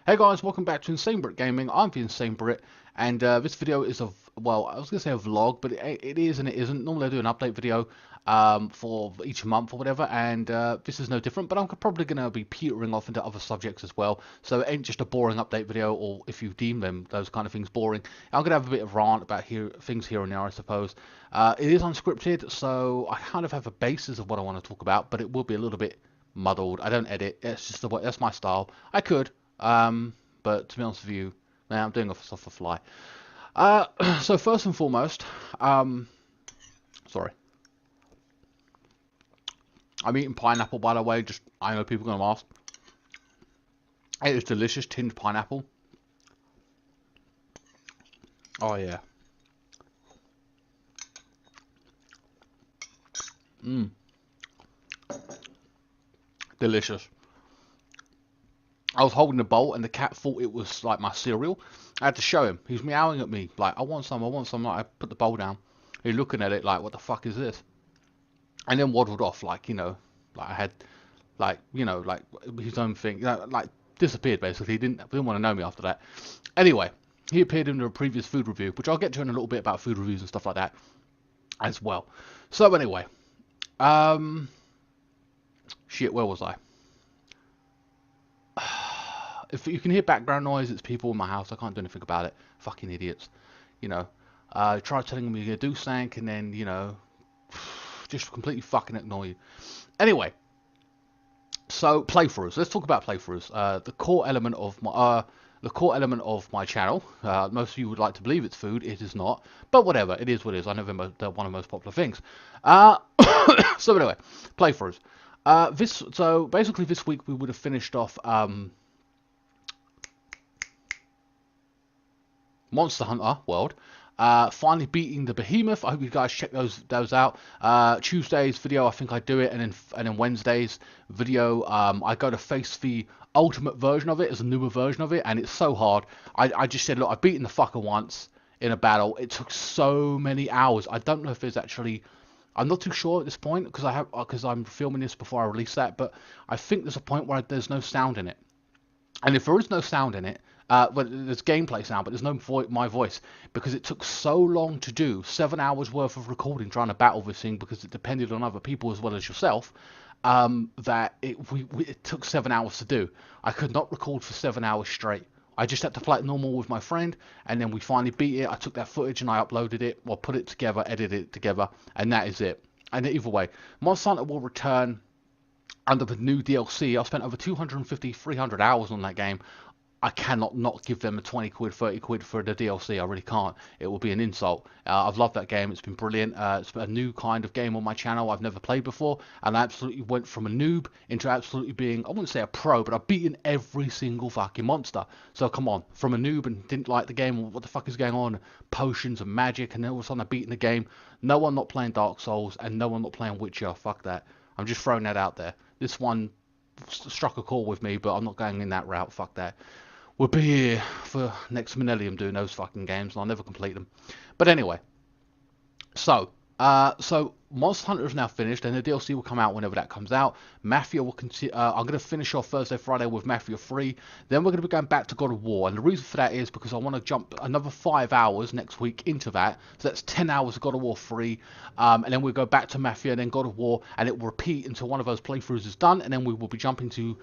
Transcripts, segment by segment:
Hey guys, welcome back to INSANEBRIT Gaming. I'm the INSANEBRIT, and this video is well, I was going to say a vlog, but it is and it isn't. Normally I do an update video for each month or whatever, and this is no different, but I'm probably going to be petering off into other subjects as well, so it ain't just a boring update video, or if you deem them, those kind of things, boring. I'm going to have a bit of rant about things here and there, I suppose. It is unscripted, so I kind of have a basis of what I want to talk about, but it will be a little bit muddled. I don't edit. It's just that's my style. I could. But to be honest with you, now I'm doing this off the fly. So first and foremost, sorry, I'm eating pineapple, by the way. Just I know people are gonna ask. It is delicious tinned pineapple. Oh yeah. Mmm, delicious. I was holding the bowl and the cat thought it was like my cereal. I had to show him. He's meowing at me like, I want some, I want some. Like, I put the bowl down. He's looking at it like, what the fuck is this? And then waddled off like, like I had, like his own thing, like disappeared basically. He didn't want to know me after that. Anyway, he appeared in a previous food review, which I'll get to in a little bit about food reviews and stuff like that as well. So anyway, um, shit, where was I? If you can hear background noise, it's people in my house. I can't do anything about it. Fucking idiots. You know, try telling them you're gonna do something, and then just completely fucking ignore you. Anyway, so playthroughs. Let's talk about playthroughs. The core element of my channel. Most of you would like to believe it's food. It is not, but whatever. It is what it is. I know they're one of the most popular things. Uh, so anyway, playthroughs. So basically this week we would have finished off Monster Hunter World. Finally beating the Behemoth. I hope you guys check those out. Tuesday's video, I think I do it, and then Wednesday's video, I go to face the ultimate version of it, as a newer version of it, and it's so hard. I just said, look, I've beaten the fucker once in a battle. It took so many hours. I don't know if there's actually. I'm not too sure at this point because I'm filming this before I release that, but I think there's a point where there's no sound in it. And if there is no sound in it, well, there's gameplay sound, but there's no my voice, because it took so long to do, 7 hours worth of recording trying to battle this thing, because it depended on other people as well as yourself, that it took 7 hours to do. I could not record for 7 hours straight. I just had to play it normal with my friend, and then we finally beat it. I took that footage and I uploaded it, or put it together, edited it together, and that is it. And either way, Monster Hunter will return under the new DLC. I spent over 250, 300 hours on that game. I cannot not give them a 20 quid, 30 quid for the DLC. I really can't. It will be an insult. I've loved that game. It's been brilliant. It's a new kind of game on my channel I've never played before. And I absolutely went from a noob into absolutely being, I wouldn't say a pro, but I've beaten every single fucking monster. So come on, from a noob and didn't like the game, what the fuck is going on? Potions and magic, and then all of a sudden I've beaten the game. No one not playing Dark Souls, and no one not playing Witcher. Fuck that. I'm just throwing that out there. This one struck a chord with me, but I'm not going in that route. Fuck that. We'll be here for next millennium doing those fucking games, and I'll never complete them. But anyway, so Monster Hunter is now finished, and the DLC will come out whenever that comes out. Mafia will continue. I'm going to finish off Thursday, Friday with Mafia 3. Then we're going to be going back to God of War, and the reason for that is because I want to jump another 5 hours next week into that. So that's 10 hours of God of War 3, and then we'll go back to Mafia, and then God of War, and it will repeat until one of those playthroughs is done, and then we will be jumping to.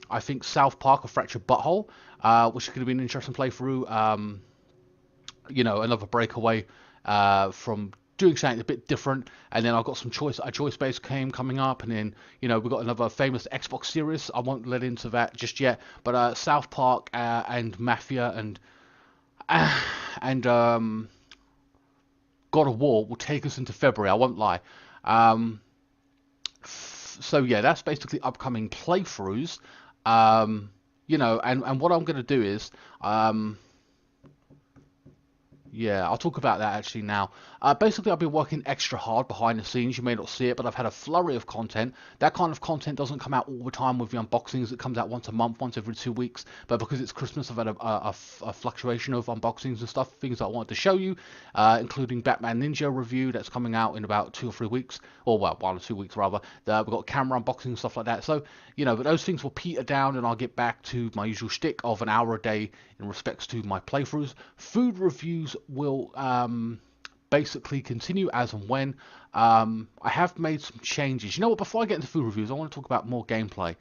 I think South Park: A Fractured Butthole, which is going to be an interesting playthrough. Another breakaway from doing something a bit different. And then I've got some a choice-based game coming up, and then we've got another famous Xbox series. I won't let into that just yet. But South Park and Mafia and God of War will take us into February. I won't lie. So yeah, that's basically upcoming playthroughs. And what I'm going to do is, Yeah, I'll talk about that actually now. Basically, I've been working extra hard behind the scenes. You may not see it, but I've had a flurry of content. That kind of content doesn't come out all the time with the unboxings. It comes out once a month, once every 2 weeks. But because it's Christmas, I've had a fluctuation of unboxings and stuff, things I wanted to show you, including Batman Ninja review that's coming out in about 2 or 3 weeks, or well, 1 or 2 weeks rather. We've got camera unboxing and stuff like that. So, but those things will peter down, and I'll get back to my usual shtick of an hour a day in respects to my playthroughs. Food reviews will basically continue as and when. I have made some changes. You know what? Before I get into food reviews, I want to talk about more gameplay.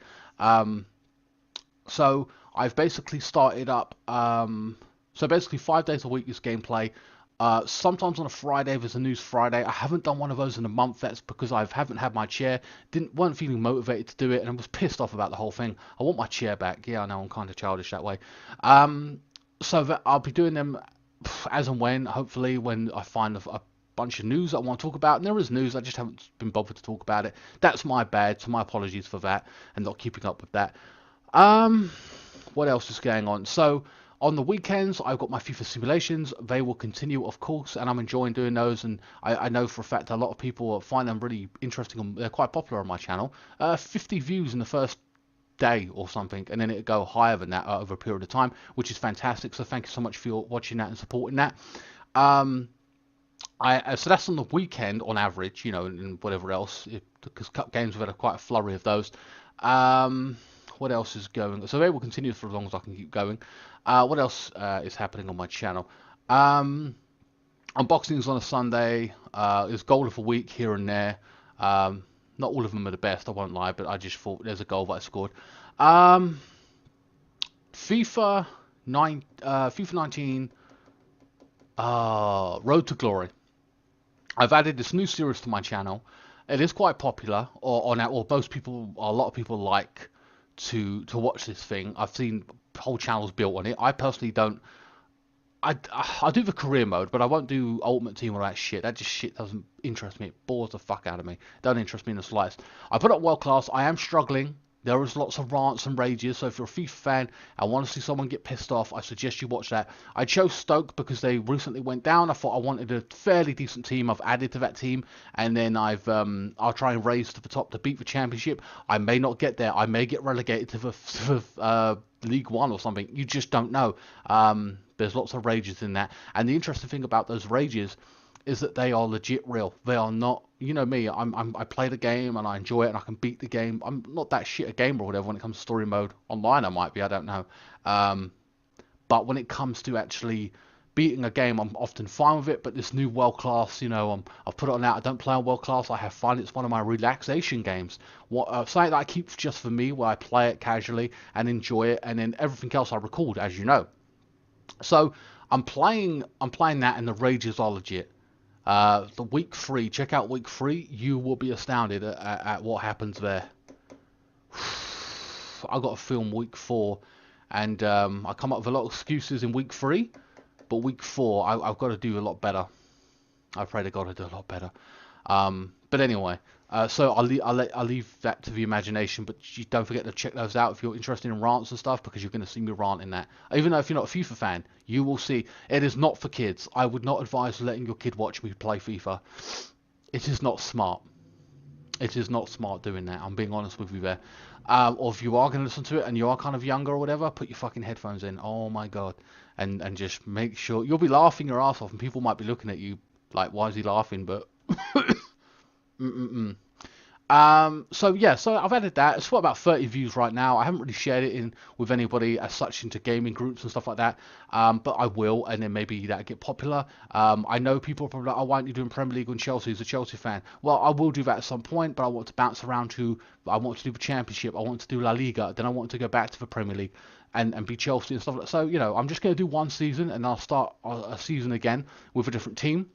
So I've basically started up. So basically, 5 days a week is gameplay. Sometimes on a Friday there's a news Friday. I haven't done one of those in a month. That's because I haven't had my chair. Weren't feeling motivated to do it, and I was pissed off about the whole thing. I want my chair back. Yeah, I know I'm kind of childish that way. So that I'll be doing them as and when, hopefully, when I find a bunch of news that I want to talk about. And there is news, I just haven't been bothered to talk about it. That's my bad, so my apologies for that and not keeping up with that. What else is going on? So on the weekends, I've got my FIFA simulations. They will continue, of course, and I'm enjoying doing those. And I know for a fact a lot of people find them really interesting, and they're quite popular on my channel. 50 views in the first day or something, and then it'll go higher than that over a period of time, which is fantastic. So thank you so much for watching that and supporting that. So that's on the weekend on average, and whatever else, because cup games we've had quite a flurry of those. What else is going? So they will continue for as long as I can keep going. What else is happening on my channel? Unboxings on a Sunday. There's goal of a week here and there. Not all of them are the best, I won't lie, but I just thought there's a goal that I scored. FIFA 19, Road to Glory. I've added this new series to my channel. It is quite popular, or most people, a lot of people like to watch this thing. I've seen whole channels built on it. I personally don't. I do the career mode, but I won't do Ultimate Team or that shit. That just shit doesn't interest me. It bores the fuck out of me. Don't interest me in the slightest. I put up World Class. I am struggling. There is lots of rants and rages, so if you're a FIFA fan and want to see someone get pissed off, I suggest you watch that. I chose Stoke because they recently went down. I thought I wanted a fairly decent team. I've added to that team, and then I'll try and raise to the top to beat the Championship. I may not get there. I may get relegated to the League One or something. You just don't know. There's lots of rages in that, and the interesting thing about those rages is that they are legit real. They are not, you know me, I play the game and I enjoy it and I can beat the game. I'm not that shit a gamer or whatever when it comes to story mode. Online I might be, I don't know. But when it comes to actually beating a game, I'm often fine with it. But this new World Class, I've put it on out. I don't play on World Class. I have fun. It's one of my relaxation games. Something that I keep just for me, where I play it casually and enjoy it, and then everything else I record, as you know. So I'm playing that, and the rages are legit. The week 3, check out week 3. You will be astounded at what happens there. I got to film week 4, and I come up with a lot of excuses in week 3, but week 4 I've got to do a lot better. I pray to God I do a lot better. But anyway, so I'll leave that to the imagination, but you don't forget to check those out if you're interested in rants and stuff, because you're going to see me rant in that. Even though if you're not a FIFA fan, you will see it is not for kids. I would not advise letting your kid watch me play FIFA. It is not smart. It is not smart doing that. I'm being honest with you there. Or if you are going to listen to it and you are kind of younger or whatever, put your fucking headphones in. Oh my God. And just make sure you'll be laughing your ass off, and people might be looking at you like, why is he laughing? But so yeah, so I've added that. It's got about 30 views right now. I haven't really shared it with anybody as such into gaming groups and stuff like that, but I will, and then maybe that'll get popular. I know people are probably like, oh, why aren't you doing Premier League when Chelsea's a Chelsea fan? Well, I will do that at some point, but I want to bounce around I want to do the Championship, I want to do La Liga, then I want to go back to the Premier League and be Chelsea and stuff like that. So, I'm just going to do one season, and I'll start a season again with a different team.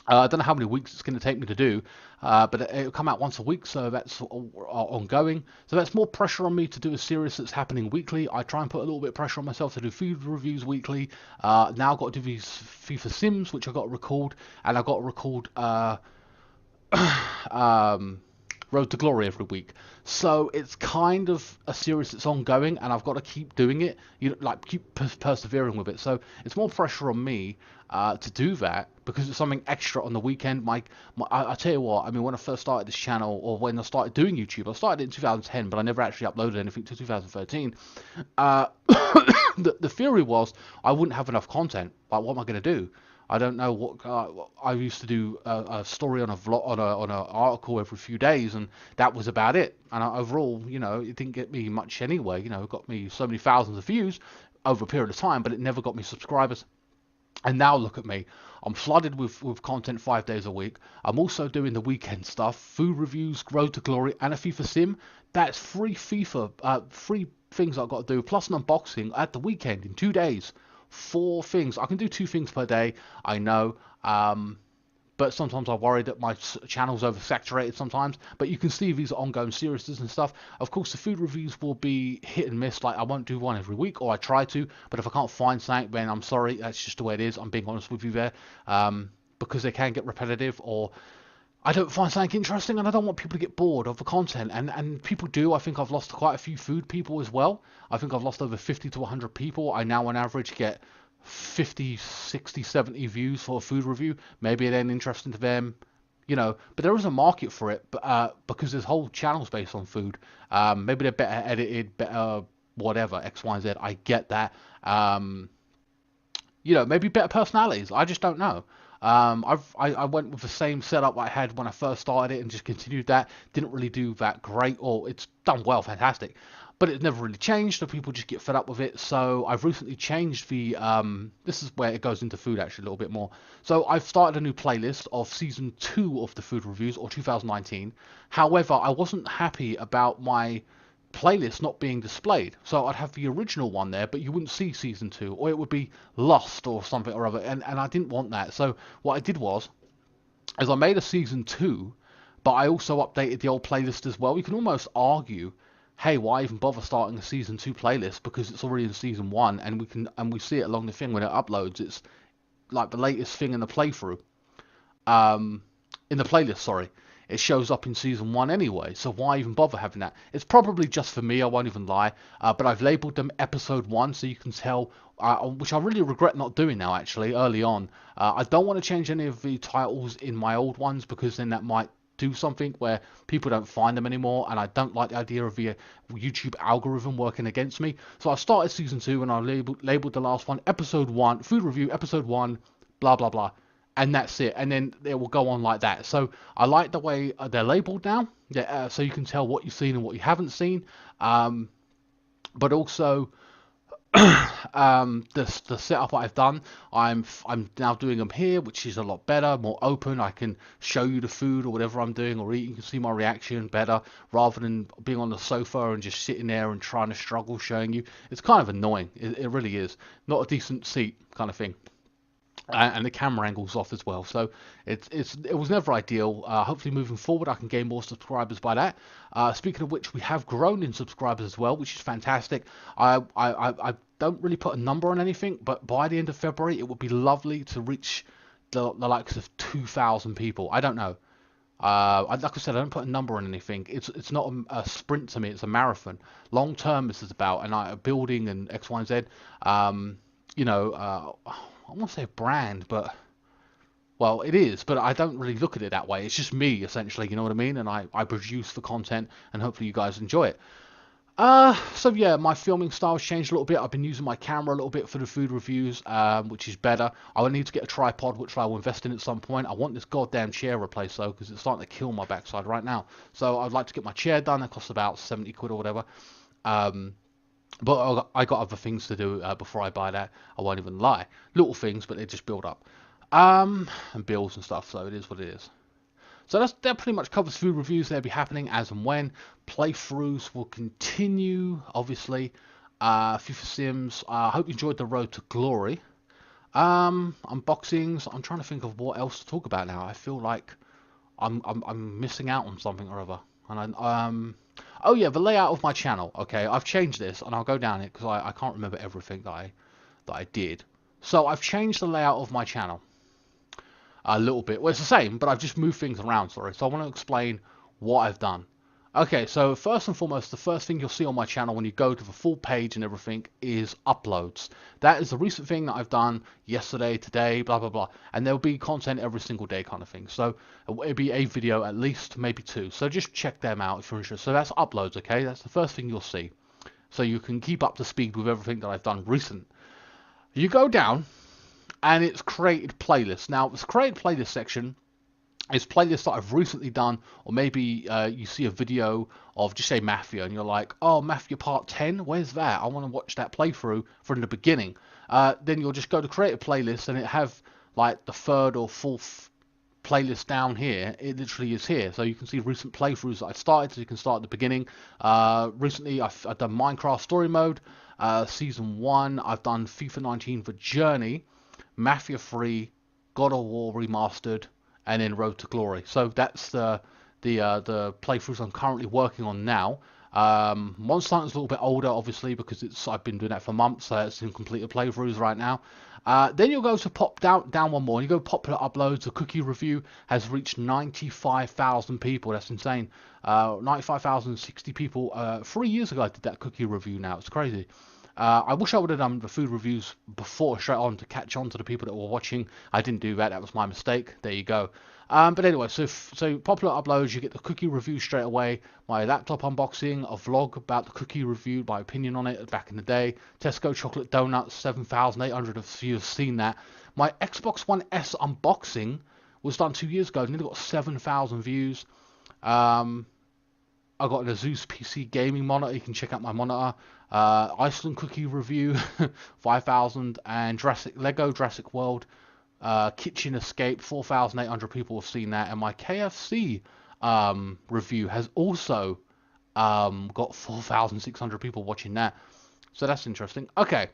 I don't know how many weeks it's going to take me to do, but it'll come out once a week, so that's ongoing. So that's more pressure on me to do a series that's happening weekly. I try and put a little bit of pressure on myself to do food reviews weekly. Now I've got to do these FIFA Sims, which I've got to record, and I've got to record Road to Glory every week. So it's kind of a series that's ongoing, and I've got to keep doing it. Like keep persevering with it. So it's more pressure on me to do that because it's something extra on the weekend. I tell you what. I mean, when I first started this channel, or when I started doing YouTube, I started it in 2010, but I never actually uploaded anything to 2013. The theory was I wouldn't have enough content. Like, what am I going to do? I don't know what I used to do a story on a vlog on an article every few days, and that was about it. And overall, it didn't get me much anyway. It got me so many thousands of views over a period of time, but it never got me subscribers. And now look at me. I'm flooded with content 5 days a week. I'm also doing the weekend stuff, food reviews, Road to Glory, and a FIFA sim. That's free free things I've got to do, plus an unboxing at the weekend in 2 days. 4 things. I can do 2 things per day, I know. But sometimes I worry that my channel's oversaturated sometimes. But you can see these are ongoing series and stuff. Of course, the food reviews will be hit and miss. Like, I won't do one every week, or I try to. But if I can't find something, then I'm sorry. That's just the way it is. I'm being honest with you there. Because they can get repetitive, or I don't find something interesting, and I don't want people to get bored of the content. And people do. I think I've lost quite a few food people as well. I think I've lost over 50 to 100 people. I now on average get 50, 60, 70 views for a food review. Maybe it ain't interesting to them, but there is a market for it, because there's whole channels based on food. Maybe they're better edited, better whatever, X, Y, and Z. I get that. Maybe better personalities. I just don't know. I went with the same setup I had when I first started it and just continued that. Didn't really do that great, or it's done well, fantastic, but it's never really changed, so people just get fed up with it. So I've recently changed the, this is where it goes into food actually a little bit more. So I've started a new playlist of season 2 of the food reviews, or 2019. However, I wasn't happy about my playlist not being displayed. So I'd have the original one there, but you wouldn't see season 2, or it would be lost or something or other, and I didn't want that. So what I did was, is I made a season 2, but I also updated the old playlist as well. You can almost argue, hey, why even bother starting a season 2 playlist, because it's already in season 1, and we see it along the thing when it uploads. It's like the latest thing in the playthrough, in the playlist, sorry. It shows up in season 1 anyway, so why even bother having that? It's probably just for me, I won't even lie, but I've labelled them episode 1, so you can tell, which I really regret not doing now actually, early on. I don't want to change any of the titles in my old ones, because then that might do something where people don't find them anymore, and I don't like the idea of the YouTube algorithm working against me. So I started season 2, and I labelled the last one, episode 1, food review, episode 1, blah blah blah. And that's it, and then it will go on like that. So I like the way they're labeled now, so you can tell what you've seen and what you haven't seen, but also the setup I've done, I'm now doing them here, which is a lot better, more open. I can show you the food or whatever I'm doing or eating. You can see my reaction better, rather than being on the sofa and just sitting there and trying to struggle showing you. It's kind of annoying, it really is. Not a decent seat kind of thing. And the camera angle's off as well, so it was never ideal. Hopefully moving forward I can gain more subscribers by that. Speaking of which, we have grown in subscribers as well, which is fantastic. I don't really put a number on anything, but by the end of February it would be lovely to reach the likes of 2,000 people. I don't know. Like I said, I don't put a number on anything. It's not a sprint to me, it's a marathon. Long term this is about, and building and X, Y, and Z. I want to say a brand, but, well, it is, but I don't really look at it that way. It's just me, essentially, you know what I mean? And I produce the content, and hopefully you guys enjoy it. So yeah, my filming style's changed a little bit. I've been using my camera a little bit for the food reviews, which is better. I will need to get a tripod, which I will invest in at some point. I want this goddamn chair replaced, though, because it's starting to kill my backside right now. So I'd like to get my chair done. It costs about 70 quid or whatever. But I got other things to do before I buy that. I won't even lie. Little things, but they just build up. And bills and stuff, so it is what it is. So that pretty much covers food reviews. They'll be happening as and when. Playthroughs will continue, obviously. FIFA Sims. I hope you enjoyed the Road to Glory. Unboxings. I'm trying to think of what else to talk about now. I feel like I'm missing out on something or other. And oh yeah, the layout of my channel. Okay, I've changed this, and I'll go down it because I can't remember everything that I did. So I've changed the layout of my channel a little bit. Well, it's the same, but I've just moved things around. Sorry. So I want to explain what I've done. Okay, so first and foremost, the first thing you'll see on my channel when you go to the full page and everything is uploads. That is the recent thing that I've done yesterday, today, blah, blah, blah. And there'll be content every single day kind of thing. So it'll be a video at least, maybe two. So just check them out if you're interested. So that's uploads, okay? That's the first thing you'll see. So you can keep up to speed with everything that I've done recent. You go down and it's created playlists. Now, this created playlist section is playlists that I've recently done, or maybe you see a video of, just say, Mafia, and you're like, oh, Mafia Part 10, where's that? I want to watch that playthrough from the beginning. Then you'll just go to create a playlist, and it have like the third or fourth playlist down here. It literally is here, so you can see recent playthroughs that I've started, so you can start at the beginning. Recently I've done Minecraft Story Mode, Season 1, I've done FIFA 19 for Journey, Mafia 3, God of War Remastered, and then Road to Glory. So that's the playthroughs I'm currently working on now. Monster Hunter's a little bit older, obviously, because I've been doing that for months, so it's in completed playthroughs right now. Then you'll go to pop down one more, and you go popular uploads. The cookie review has reached 95,000 people. That's insane. 95,060 people. 3 years ago I did that cookie review. Now it's crazy. I wish I would have done the food reviews before, straight on, to catch on to the people that were watching. I didn't do that. That was my mistake. There you go. But anyway, so popular uploads, you get the cookie review straight away. My laptop unboxing, a vlog about the cookie review, my opinion on it back in the day. Tesco chocolate donuts, 7,800 of you have seen that. My Xbox One S unboxing was done 2 years ago. Nearly got 7,000 views. I got an Asus PC gaming monitor. You can check out my monitor. Iceland cookie review, 5,000, and Lego Jurassic World Kitchen Escape, 4,800 people have seen that, and my KFC review has also got 4,600 people watching that. So that's interesting. Okay.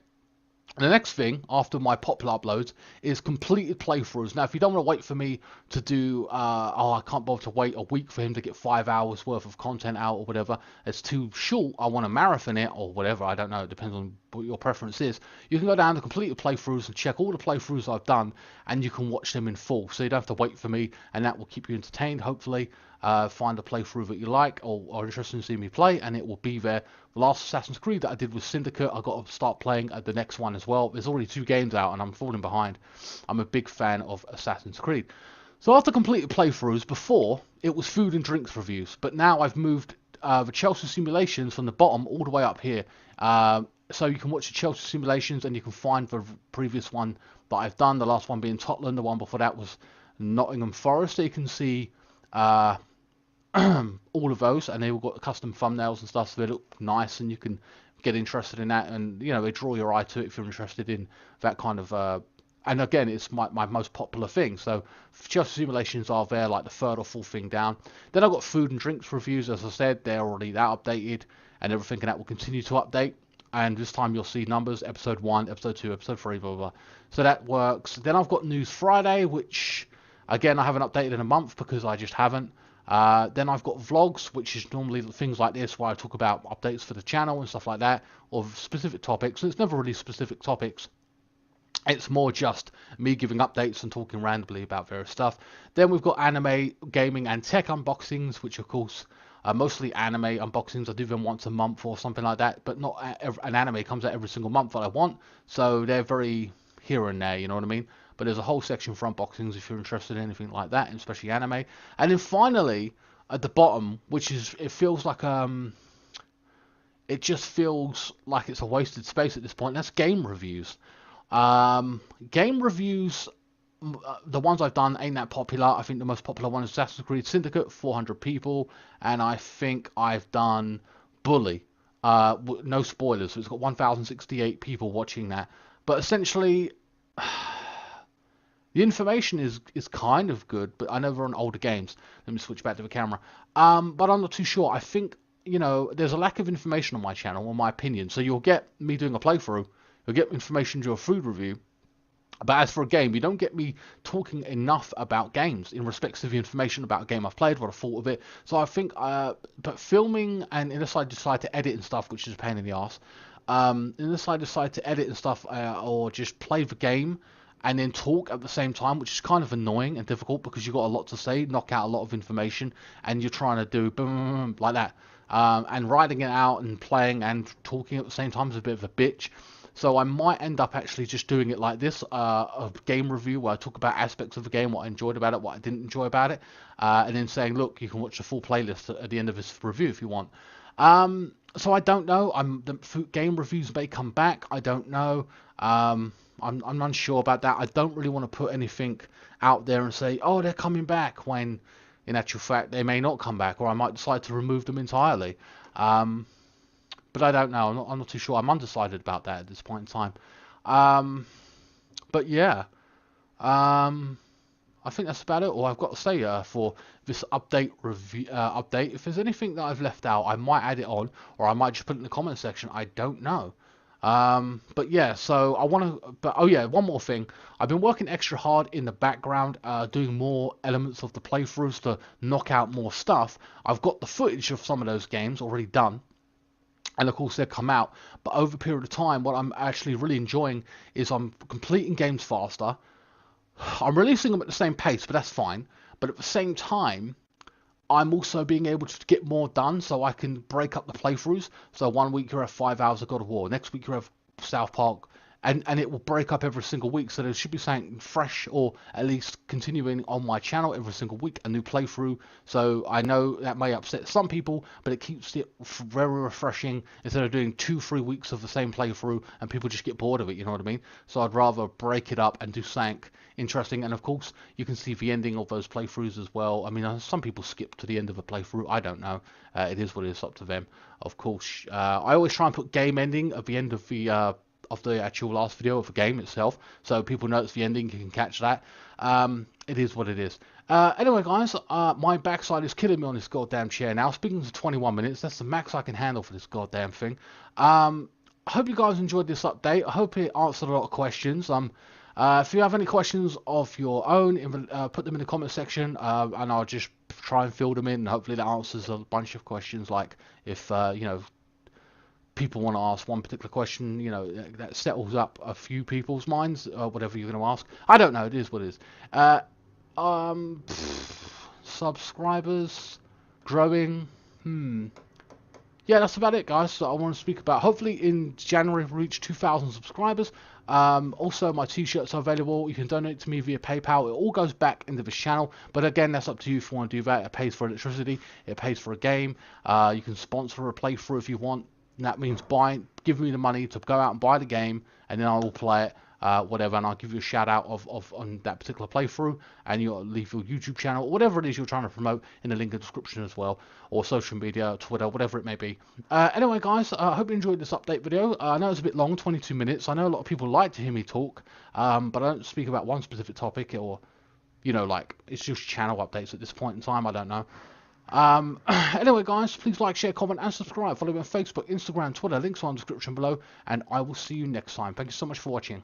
The next thing after my popular uploads is completed playthroughs. Now, if you don't want to wait for me to do, oh, I can't bother to wait a week for him to get 5 hours worth of content out or whatever, it's too short, I want to marathon it or whatever, I don't know, it depends on what your preference is. You can go down to completed playthroughs and check all the playthroughs I've done, and you can watch them in full. So you don't have to wait for me, and that will keep you entertained, hopefully. Find a playthrough that you like or are interested in seeing me play, and it will be there. The last Assassin's Creed that I did with Syndicate, I got to start playing at the next one as well. There's already 2 games out and I'm falling behind. I'm a big fan of Assassin's Creed. So after completed playthroughs, before it was food and drinks reviews, but now I've moved the Chelsea simulations from the bottom all the way up here. So you can watch the Chelsea simulations, and you can find the previous one that I've done, the last one being Tottenham, the one before that was Nottingham Forest. So you can see all of those, and they've all got custom thumbnails and stuff, so they look nice, and you can get interested in that, and you know, they draw your eye to it if you're interested in that kind of and again, it's my most popular thing. So Chelsea simulations are there, like the third or fourth thing down. Then I've got food and drinks reviews. As I said, they're already that updated, and everything, and that will continue to update. And this time you'll see numbers, episode 1, episode 2, episode 3, blah, blah, blah. So that works. Then I've got News Friday, which again I haven't updated in a month because I just haven't. Then I've got vlogs, which is normally things like this where I talk about updates for the channel and stuff like that, or specific topics. And it's never really specific topics. It's more just me giving updates and talking randomly about various stuff. Then we've got anime, gaming, and tech unboxings, which of course are mostly anime unboxings. I do them once a month or something like that, but not an anime comes out every single month that I want. So they're very here and there, you know what I mean? But there's a whole section for unboxings if you're interested in anything like that, and especially anime. And then finally, at the bottom, which is, it feels like it just feels like it's a wasted space at this point. That's game reviews. Game reviews, the ones I've done ain't that popular. I think the most popular one is Assassin's Creed Syndicate, 400 people, and I think I've done Bully. No spoilers, so it's got 1,068 people watching that. But essentially, the information is kind of good, but I know they're on older games. Let me switch back to the camera. But I'm not too sure. I think, you know, there's a lack of information on my channel, in my opinion. So you'll get me doing a playthrough, you'll get information to a food review. But as for a game, you don't get me talking enough about games in respects of the information about a game I've played, what I thought of it. So I think, but filming, and unless I decide to edit and stuff, which is a pain in the arse, unless I decide to edit and stuff, or just play the game, and then talk at the same time, which is kind of annoying and difficult because you've got a lot to say, knock out a lot of information, and you're trying to do boom like that. And writing it out and playing and talking at the same time is a bit of a bitch. So I might end up actually just doing it like this, a game review where I talk about aspects of the game, what I enjoyed about it, what I didn't enjoy about it, and then saying, look, you can watch the full playlist at the end of this review if you want. So I don't know. The game reviews may come back. I don't know. I'm unsure about that. I don't really want to put anything out there and say, oh, they're coming back, when in actual fact they may not come back, or I might decide to remove them entirely. But I don't know. I'm not too sure. I'm undecided about that at this point in time. But yeah, I think that's about it. All I've got to say for this update review update. If there's anything that I've left out, I might add it on, or I might just put it in the comment section. I don't know. But yeah, so I want to. But oh yeah, one more thing. I've been working extra hard in the background, doing more elements of the playthroughs to knock out more stuff. I've got the footage of some of those games already done. And of course they'll come out, but over a period of time, what I'm actually really enjoying is I'm completing games faster. I'm releasing them at the same pace, but that's fine. But at the same time, I'm also being able to get more done, so I can break up the playthroughs. So one week you have 5 hours of God of War, next week you have South Park, and it will break up every single week. So there should be something fresh, or at least continuing on my channel every single week, a new playthrough. So I know that may upset some people, but it keeps it very refreshing instead of doing 2-3 weeks of the same playthrough and people just get bored of it, you know what I mean? So I'd rather break it up and do something interesting. And of course you can see the ending of those playthroughs as well. I mean, some people skip to the end of a playthrough. I don't know. It is what it is, up to them. Of course, I always try and put game ending at the end of the actual last video of the game itself, so people know it's the ending, you can catch that. It is what it is. Anyway guys, my backside is killing me on this goddamn chair now. Speaking to 21 minutes, that's the max I can handle for this goddamn thing. I hope you guys enjoyed this update. I hope it answered a lot of questions. If you have any questions of your own, put them in the comment section, and I'll just try and fill them in, and hopefully that answers a bunch of questions. Like if you know, people want to ask one particular question, you know, that settles up a few people's minds, whatever you're going to ask. I don't know, it is what it is. Subscribers growing. Yeah, that's about it, guys. So I want to speak about, hopefully in January we reach 2,000 subscribers. Also, my t-shirts are available. You can donate to me via PayPal. It all goes back into the channel, but again, that's up to you if you want to do that. It pays for electricity, it pays for a game. You can sponsor a playthrough if you want. And that means give me the money to go out and buy the game, and then I will play it, whatever, and I'll give you a shout out on that particular playthrough, and you'll leave your YouTube channel, whatever it is you're trying to promote, in the link in the description as well, or social media, Twitter, whatever it may be. Anyway guys, I hope you enjoyed this update video. I know it's a bit long, 22 minutes. I know a lot of people like to hear me talk, but I don't speak about one specific topic, or, you know, like, it's just channel updates at this point in time. I don't know. Anyway guys, please like, share, comment and subscribe. Follow me on Facebook, Instagram, Twitter, links are in the description below, and I will see you next time. Thank you so much for watching.